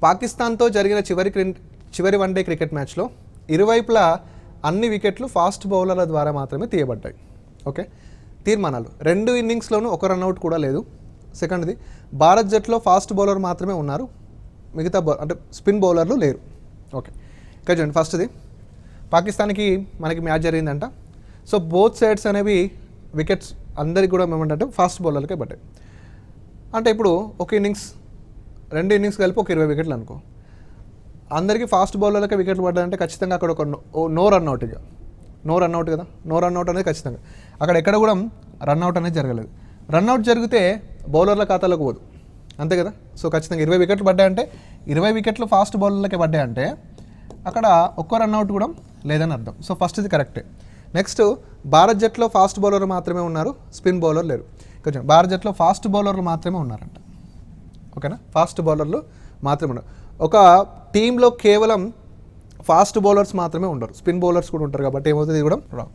పాకిస్తాన్తో జరిగిన చివరి వన్డే క్రికెట్ మ్యాచ్లో ఇరువైపులా అన్ని వికెట్లు ఫాస్ట్ బౌలర్ల ద్వారా మాత్రమే తీయబడ్డాయి. ఓకే, తీర్మానాలు 2 ఇన్నింగ్స్లోనూ ఒక రన్అట్ కూడా లేదు. సెకండ్ది, భారత్ జట్టులో ఫాస్ట్ బౌలర్ మాత్రమే ఉన్నారు, మిగతా అంటే స్పిన్ బౌలర్లు లేరు. ఓకే, ఇక్కడ చూడండి, ఫస్ట్ది పాకిస్తాన్కి మనకి మ్యాచ్ జరిగిందంట. సో బోత్ సైడ్స్ అనేవి వికెట్స్ అందరికి కూడా ఏమంటే ఫాస్ట్ బౌలర్లకే పడ్డాయి. అంటే ఇప్పుడు ఒక ఇన్నింగ్స్ 2 ఇన్నింగ్స్ కలిపి ఒక 20 వికెట్లు అనుకో, అందరికీ ఫాస్ట్ బౌలర్లకే వికెట్లు పడ్డాయంటే ఖచ్చితంగా అక్కడ ఒక నో రన్అట్ కదా, నో రన్అట్ అనేది ఖచ్చితంగా అక్కడ ఎక్కడ కూడా రన్అట్ అనేది జరగలేదు. రన్అట్ జరిగితే బౌలర్ల ఖాతాలోకి పోదు, అంతే కదా. సో ఖచ్చితంగా 20 వికెట్లు పడ్డాయంటే 20 వికెట్లు ఫాస్ట్ బౌలర్లకే పడ్డాయంటే అక్కడ ఒక్క రన్అట్ కూడా లేదని అర్థం. సో ఫస్ట్ ఇది కరెక్టే. నెక్స్ట్, భారత్ జట్టులో ఫాస్ట్ బౌలర్ మాత్రమే ఉన్నారు, స్పిన్ బౌలర్ లేరు. కొంచెం భారత్ జట్టులో ఫాస్ట్ బౌలర్లు మాత్రమే ఉన్నారంట. ఓకేనా, ఫాస్ట్ బౌలర్లు మాత్రమే ఉన్నారు. ఒక టీంలో కేవలం ఫాస్ట్ బౌలర్స్ మాత్రమే ఉండరు, స్పిన్ బౌలర్స్ కూడా ఉంటారు. కాబట్టి ఏమవుతుంది, ఇది కూడా రాంగ్.